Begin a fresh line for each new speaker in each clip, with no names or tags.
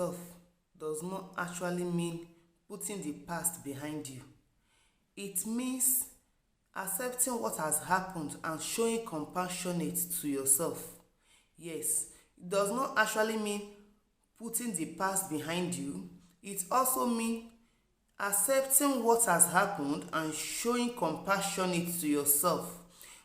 yourself does not actually mean putting the past behind you. It means accepting what has happened and showing compassionate to yourself. Yes, it does not actually mean putting the past behind you. It also means accepting what has happened and showing compassionate to yourself.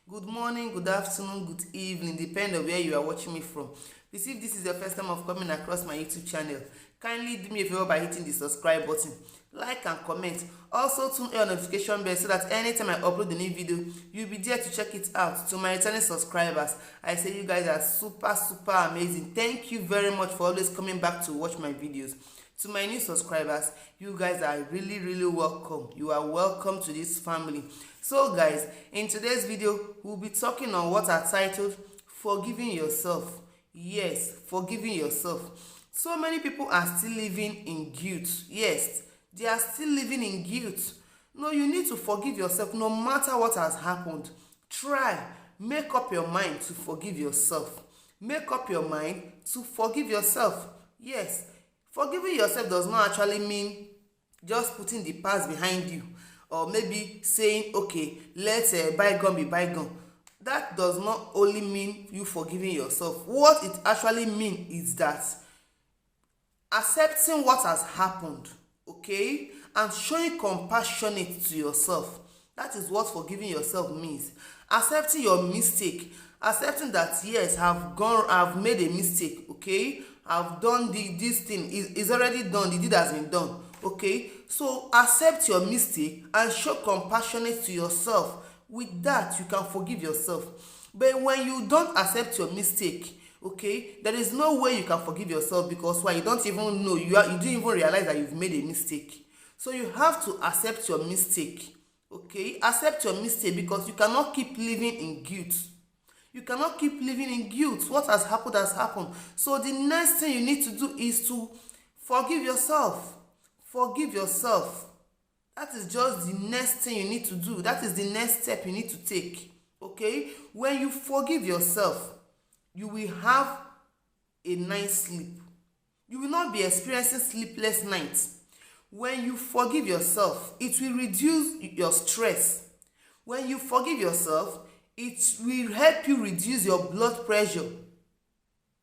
Good morning, good afternoon, good evening, depending on where you are watching me from. Please, if this is your first time of coming across my YouTube channel, kindly do me a favor by hitting the subscribe button, like and comment. Also turn on your notification bell so that anytime I upload a new video, you'll be there to check it out. To my returning subscribers, I say you guys are super amazing. Thank you very much for always coming back to watch my videos. To my new subscribers, you guys are really welcome. You are welcome to this family. So guys, in today's video, we'll be talking on what are titled Forgiving Yourself. Yes, forgiving yourself. So many people are still living in guilt. Yes, they are still living in guilt. No, you need to forgive yourself no matter what has happened. Try, make up your mind to forgive yourself. Make up your mind to forgive yourself. Yes, forgiving yourself does not actually mean just putting the past behind you, or maybe saying, okay, let bygone be bygone. That does not only mean you forgiving yourself. What it actually means is that accepting what has happened, okay, and showing compassionate to yourself. That is what forgiving yourself means. Accepting your mistake, accepting that yes, I've made a mistake, okay, I've done this thing is already done, the deed has been done, okay. So accept your mistake and show compassionate to yourself. With that, you can forgive yourself. But when you don't accept your mistake, okay, there is no way you can forgive yourself, because why? You don't even know, you didn't even realize that you've made a mistake. So you have to accept your mistake, okay. Accept your mistake, because you cannot keep living in guilt. You cannot keep living in guilt. What has happened has happened. So the next thing you need to do is to forgive yourself. Forgive yourself. That is just the next thing you need to do. That is the next step you need to take. Okay? When you forgive yourself, you will have a nice sleep. You will not be experiencing sleepless nights. When you forgive yourself, it will reduce your stress. When you forgive yourself, it will help you reduce your blood pressure.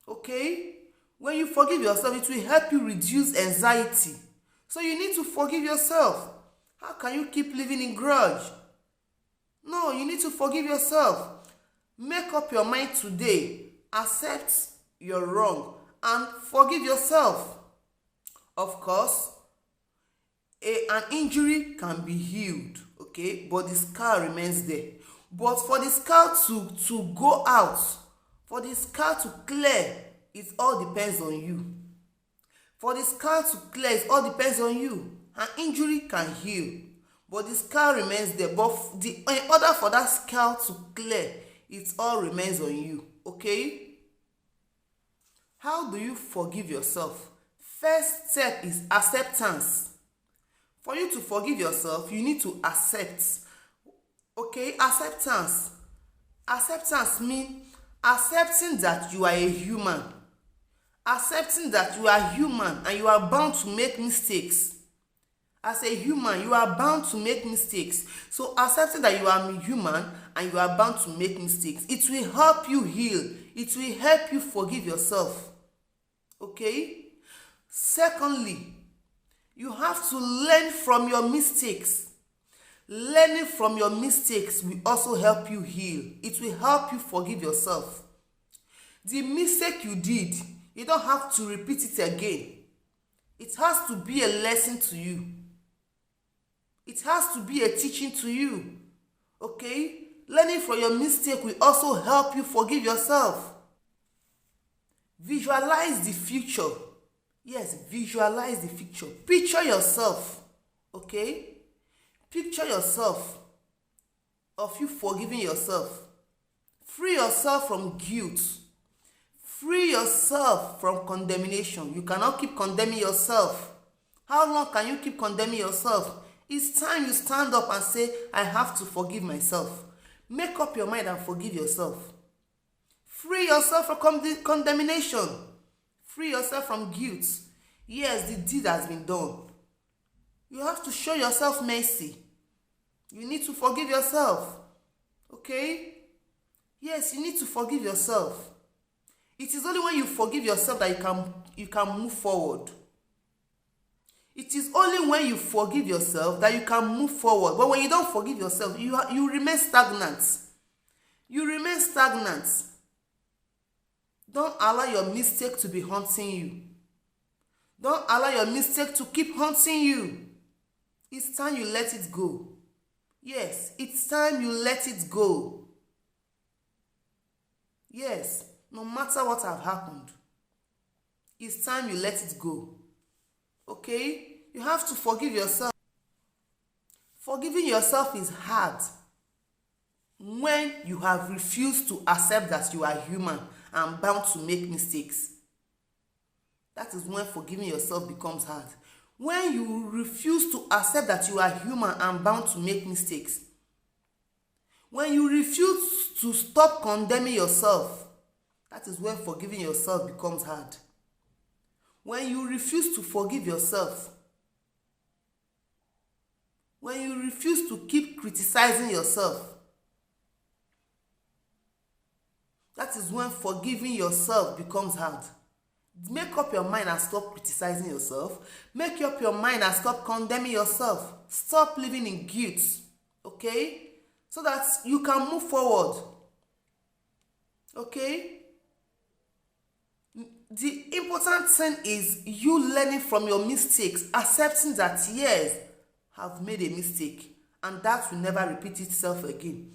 Okay? When you forgive yourself, it will help you reduce anxiety. So you need to forgive yourself. How can you keep living in grudge? No, you need to forgive yourself. Make up your mind today. Accept your wrong and forgive yourself. Of course, an injury can be healed, okay, but the scar remains there. But for the scar to go out, for the scar to clear, it all depends on you. For the scar to clear, it all depends on you. An injury can heal, but the scar remains there. But in order for that scar to clear, it all remains on you, okay? How do you forgive yourself? First step is acceptance. For you to forgive yourself, you need to accept. Okay, acceptance. Acceptance means accepting that you are a human. Accepting that you are human and you are bound to make mistakes. As a human, you are bound to make mistakes. So accepting that you are human and you are bound to make mistakes, it will help you heal. It will help you forgive yourself. Okay? Secondly, you have to learn from your mistakes. Learning from your mistakes will also help you heal. It will help you forgive yourself. The mistake you did, you don't have to repeat it again. It has to be a lesson to you. It has to be a teaching to you. Okay? Learning from your mistake will also help you forgive yourself. Visualize the future. Yes, visualize the future. Picture yourself. Okay? Picture yourself of you forgiving yourself. Free yourself from guilt. Free yourself from condemnation. You cannot keep condemning yourself. How long can you keep condemning yourself? It's time you stand up and say, I have to forgive myself. Make up your mind and forgive yourself. Free yourself from condemnation. Free yourself from guilt. Yes, the deed has been done. You have to show yourself mercy. You need to forgive yourself. Okay? Yes, you need to forgive yourself. It is only when you forgive yourself that you can move forward. It is only when you forgive yourself that you can move forward. But when you don't forgive yourself, you remain stagnant. You remain stagnant. Don't allow your mistake to be haunting you. Don't allow your mistake to keep haunting you. It's time you let it go. Yes, it's time you let it go. Yes, no matter what have happened, it's time you let it go. Okay? You have to forgive yourself. Forgiving yourself is hard when you have refused to accept that you are human and bound to make mistakes. That is when forgiving yourself becomes hard. When you refuse to accept that you are human and bound to make mistakes. When you refuse to stop condemning yourself, that is when forgiving yourself becomes hard. When you refuse to forgive yourself, when you refuse to keep criticizing yourself, that is when forgiving yourself becomes hard. Make up your mind and stop criticizing yourself. Make up your mind and stop condemning yourself. Stop living in guilt, okay? So that you can move forward, okay? The important thing is you learning from your mistakes, accepting that yes, I've made a mistake, and that will never repeat itself again.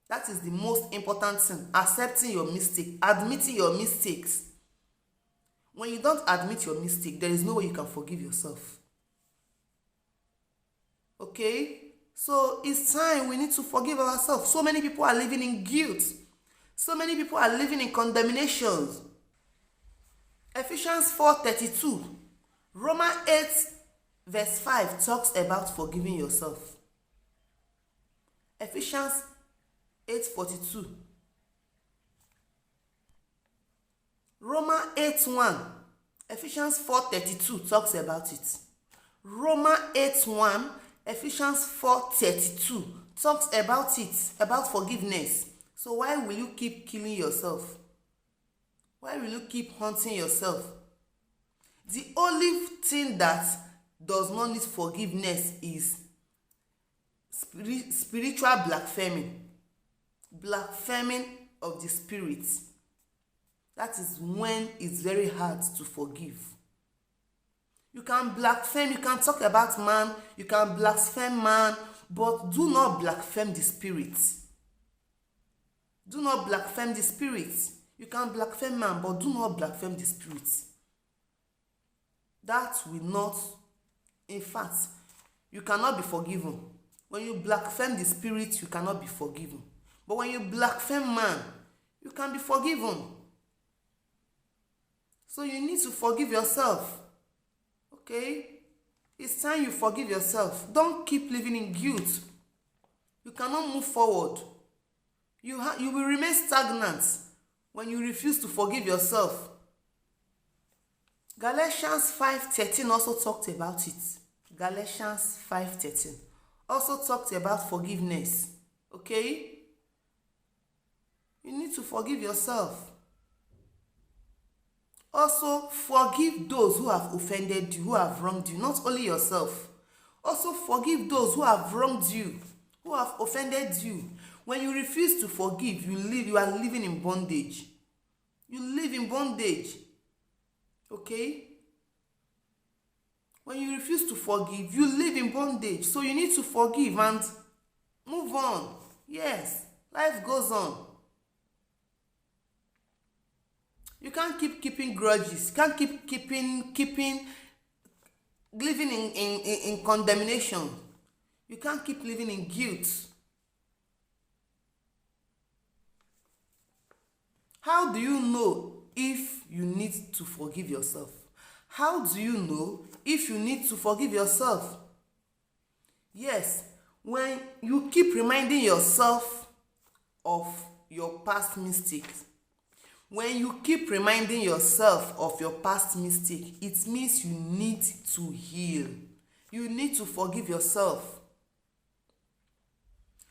That is the most important thing, accepting your mistake, admitting your mistakes. When you don't admit your mistake, there is no way you can forgive yourself. Okay? So it's time we need to forgive ourselves. So many people are living in guilt. So many people are living in condemnations. Ephesians 4:32, Romans 8 verse 5 talks about forgiving yourself. Ephesians 8:42. Romans 8:1. Ephesians 4:32 talks about it. Romans 8:1, Ephesians 4:32 talks about it, about forgiveness. So why will you keep killing yourself? Why will you keep haunting yourself? The only thing that does not need forgiveness is spiritual blaspheming. Blaspheming of the spirit. That is when it's very hard to forgive. You can blaspheme, you can talk about man, you can blaspheme man, but do not blaspheme the spirit. Do not blaspheme the spirit. You can blaspheme man, but do not blaspheme the spirit. That will not, in fact, you cannot be forgiven. When you blaspheme the spirit, you cannot be forgiven. But when you blaspheme man, you can be forgiven. So you need to forgive yourself. Okay? It's time you forgive yourself. Don't keep living in guilt. You cannot move forward. You will remain stagnant when you refuse to forgive yourself. Galatians 5:13 also talked about it. Galatians 5:13 also talked about forgiveness. Okay? You need to forgive yourself. Also, forgive those who have offended you, who have wronged you, not only yourself. Also, forgive those who have wronged you, who have offended you. When you refuse to forgive, you are living in bondage. You live in bondage. Okay? When you refuse to forgive, you live in bondage. So you need to forgive and move on. Yes, life goes on. You can't keep keeping grudges. You can't keep living in condemnation. You can't keep living in guilt. How do you know if you need to forgive yourself? How do you know if you need to forgive yourself? Yes, when you keep reminding yourself of your past mistakes, When you keep reminding yourself of your past mistake, it means you need to heal. You need to forgive yourself.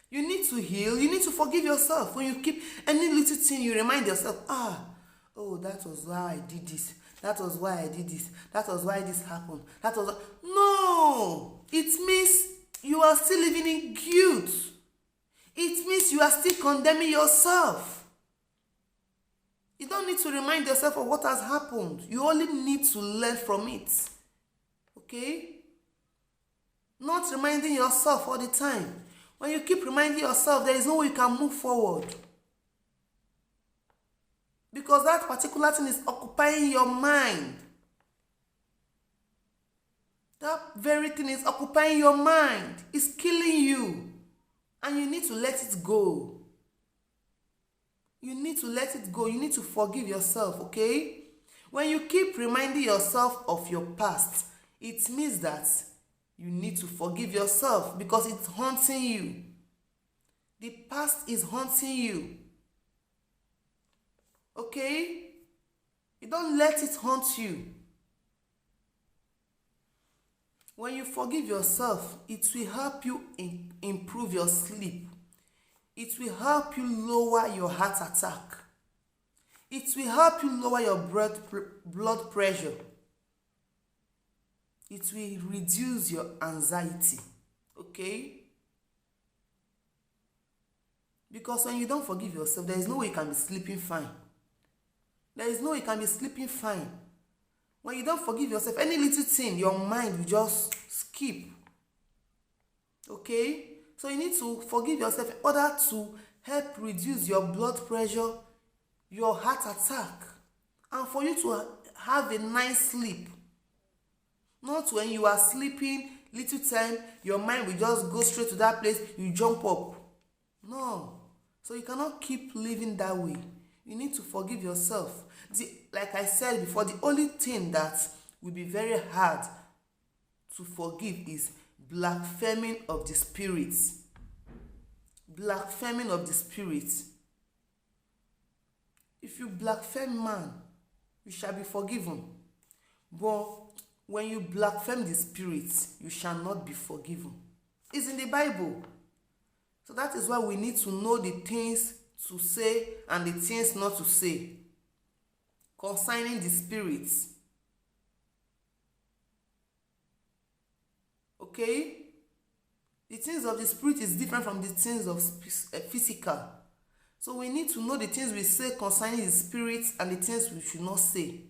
You need to heal. You need to forgive yourself. When you keep any little thing, you remind yourself, oh, that was why I did this. That was why I did this. That was why this happened. No! It means you are still living in guilt. It means you are still condemning yourself. You don't need to remind yourself of what has happened. You only need to learn from it. Okay? Not reminding yourself all the time. When you keep reminding yourself, there is no way you can move forward. Because that particular thing is occupying your mind. That very thing is occupying your mind. It's killing you. And you need to let it go. You need to let it go. You need to forgive yourself, okay? When you keep reminding yourself of your past, it means that you need to forgive yourself because it's haunting you. The past is haunting you. Okay? You don't let it haunt you. When you forgive yourself, it will help you improve your sleep. It will help you lower your heart attack. It will help you lower your blood pressure. It will reduce your anxiety. Okay? Because when you don't forgive yourself, there is no way you can be sleeping fine. There is no way you can be sleeping fine. When you don't forgive yourself, any little thing, your mind will just skip. Okay? So you need to forgive yourself in order to help reduce your blood pressure, your heart attack, and for you to have a nice sleep. Not when you are sleeping, little time, your mind will just go straight to that place, you jump up. No. So you cannot keep living that way. You need to forgive yourself. Like I said before, the only thing that will be very hard to forgive is blaspheming of the spirit. Blaspheming of the spirit. If you blaspheme man, you shall be forgiven. But when you blaspheme the spirit, you shall not be forgiven. It's in the Bible. So that is why we need to know the things to say and the things not to say concerning the spirits. Okay? The things of the spirit is different from the things of physical. So we need to know the things we say concerning the spirits and the things we should not say.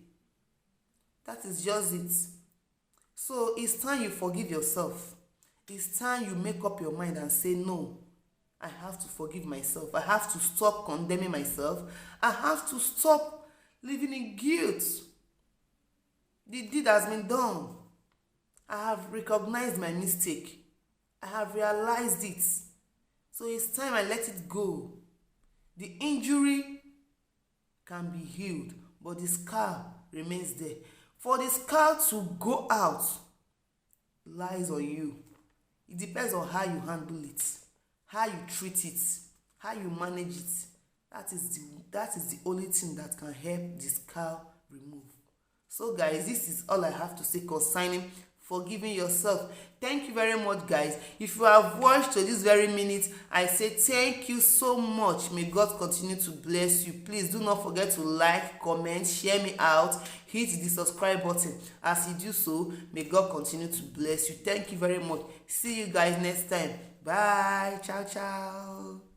That is just it. So it's time you forgive yourself. It's time you make up your mind and say, no, I have to forgive myself. I have to stop condemning myself. I have to stop living in guilt. The deed has been done. I have recognized my mistake. I have realized it. So it's time I let it go. The injury can be healed, but the scar remains there. For the scar to go out lies on you. It depends on how you handle it, how you treat it, how you manage it. That is the only thing that can help the scar remove. So guys, this is all I have to say concerning forgiving yourself. Thank you very much, guys. If you have watched to this very minute, I say thank you so much. May God continue to bless you. Please do not forget to like, comment, share me out, hit the subscribe button. As you do so, may God continue to bless you. Thank you very much. See you guys next time. Bye. Ciao, ciao.